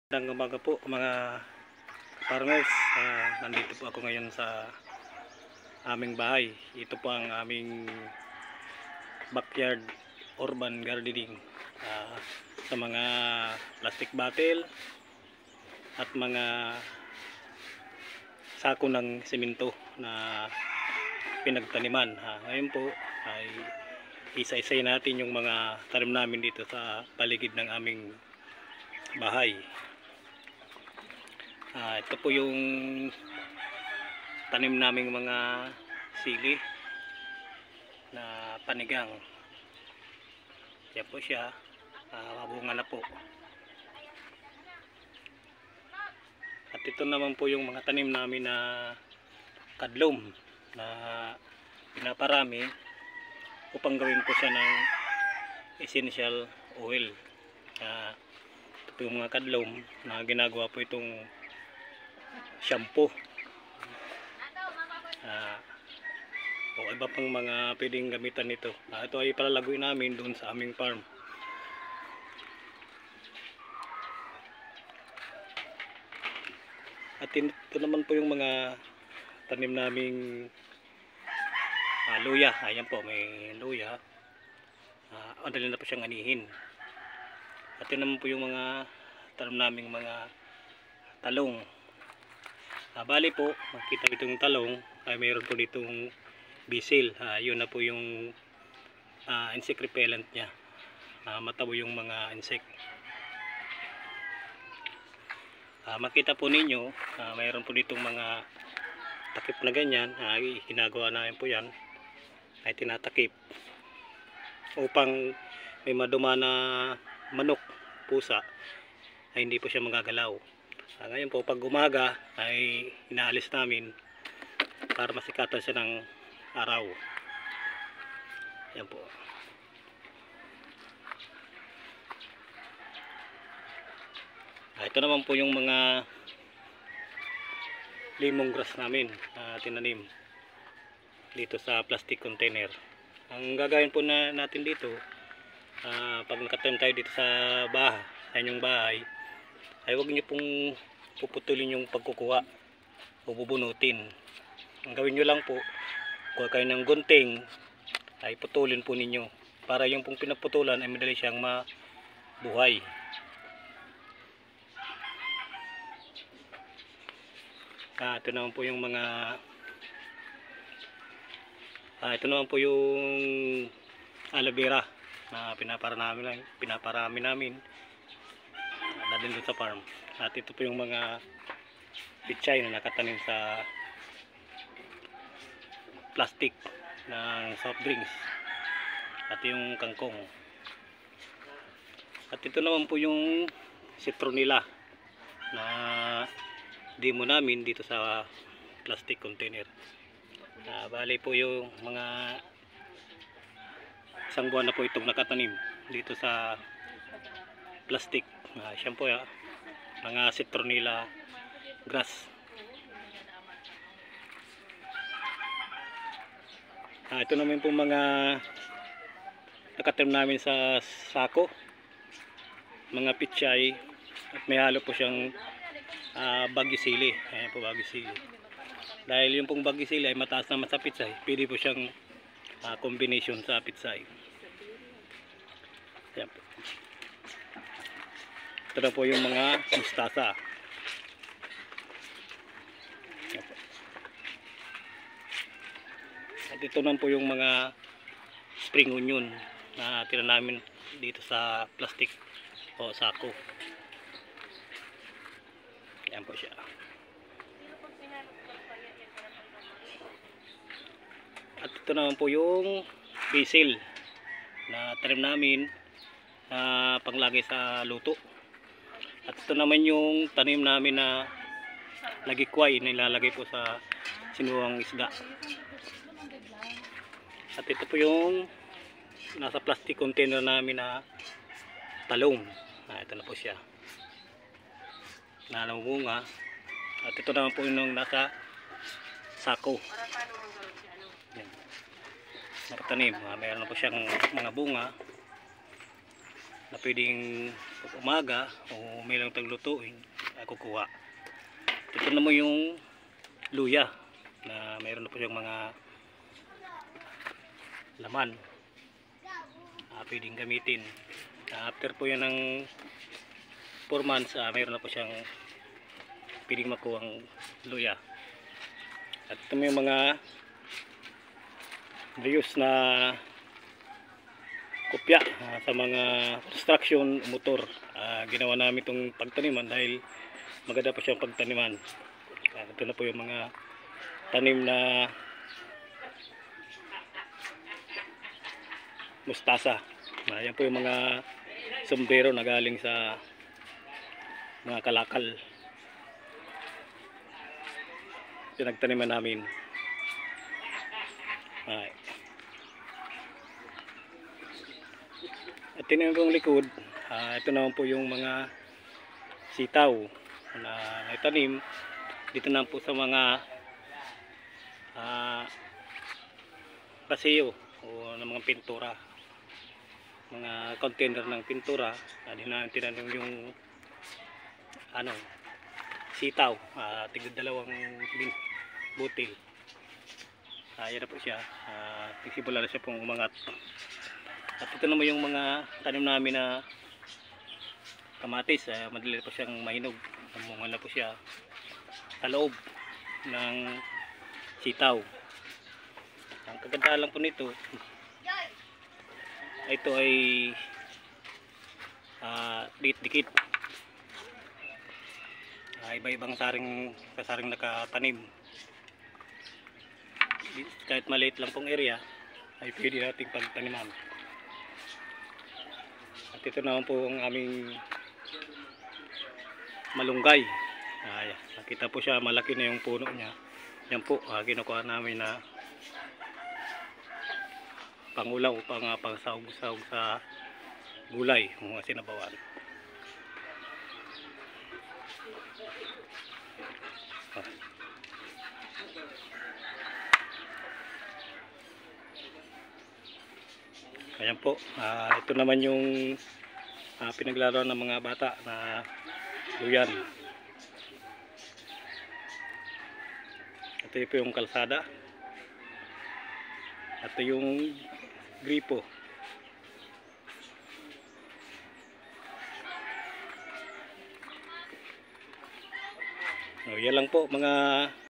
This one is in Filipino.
Magandang umaga po mga farmers. Nandito po ako ngayon sa aming bahay. Ito po ang aming backyard urban gardening. Sa mga plastic bottle at mga sako ng simento na pinagtaniman. Ngayon po ay isa-isay natin yung mga tanim namin dito sa paligid ng aming bahay. Ito po yung tanim naming mga sili na panigang. Yan po siya, mabunga na po. At ito naman po yung mga tanim namin na kadlom na pinaparami upang gawin po siya ng essential oil. Ito po yung mga kadlom na ginagawa po itong shampoo o iba pang mga pwedeng gamitan nito. Ito ay palalaguin namin doon sa aming farm. At ito naman po yung mga tanim naming luya. Ayan po, may luya. Madali na po siyang anihin. At yun naman po yung mga tanim naming mga talong. Bali po, makita itong talong ay mayroon po ditong bisil. Yun na po yung insect repellent nya. Matabo yung mga insect. Makita po ninyo, mayroon po ditong mga takip na ganyan. Ginagawa namin po yan ay tinatakip upang may maduma na manok, pusa ay hindi po siya magagalaw. Ngayon po pag umaga ay inaalis namin para masikatan siya ng araw. Yan po. Ito naman po yung mga lemongrass namin tinanim dito sa plastic container. Ang gagawin po natin dito, pag nakatanim tayo dito sa bahay, sa inyong bahay, ay huwag nyo pong puputulin yung pagkukuha o bubunutin. Ang gawin nyo lang po, kuha kayo ng gunting, ay putulin po ninyo para yung pong pinaputulan ay madali siyang mabuhay. Ito naman po yung mga ito naman po yung aloe vera na pinaparami namin na din sa farm. At ito po yung mga pichay na nakatanim sa plastic ng soft drinks at yung kangkong. At ito naman po yung citronella na demo namin dito sa plastic container. Bali po yung mga isang buwan na po itong nakatanim dito sa plastic. Siya po mga citronella grass. Ito naman po mga nakatanim namin sa sako, mga pichay, at may halo po siyang bagisili. Ayan po, bagisili. Dahil yung pong bagisili ay mataas naman sa pitsay, pwede po siyang combination sa pitsay. Ayan po. Ito na po yung mga mustasa. Ayan po. At ito na po yung mga spring onion na tinanim namin dito sa plastic o sako. Ayan po siya. At ito naman po yung basil na tanim namin panglagay sa luto. At ito naman yung tanim namin na lagikway na ilalagay po sa sinuwang isda. At ito po yung nasa plastic container namin na talong. Ito na po siya. Namunga. At ito naman po yung nasa sako. Nakatanim. Mayroon na po siyang mga bunga. na pwedeng pag umaga o may lang taglutuin kukuha. Ito na mo yung luya na mayroon na po siyang mga laman pwedeng gamitin. After po yan ng 4 months mayroon na po siyang pwedeng makuhang luya. At ito mo yung mga reuse na kopya sa mga construction motor. Ginawa namin itong pagtaniman dahil maganda pa siyang pagtaniman. Ito na po yung mga tanim na mustasa. Yan po yung mga sombrero na galing sa mga kalakal. Pinagtaniman namin. At tingnan po yung likod. Ito naman po yung mga sitaw na itanim dito na po sa mga paseyo o ng mga pintura, mga container ng pintura. Tinanim yung sitaw, tigda 2 butil. Yan na po siya. Nagsimula na siya pong umangat. At ito naman yung mga tanim namin na kamatis. Madali po siyang mahinog. Namunga na po siya sa loob ng sitaw. Ang kagandahan lang po nito, ito ay dikit-dikit. Iba-ibang saring nakatanim. Kahit maliit lang pong area ay pwede nating pagtaniman. At ito naman po ang aming malunggay. Nakita po siya, malaki na yung puno niya. Yan po, kinukuha namin na pangulaw, pangsahog-sahog sa gulay, mga sinabawan. Ayan po, ito naman yung pinaglaro ng mga bata na luyan. Ito po yung kalsada. Ito yung gripo. Yan lang po mga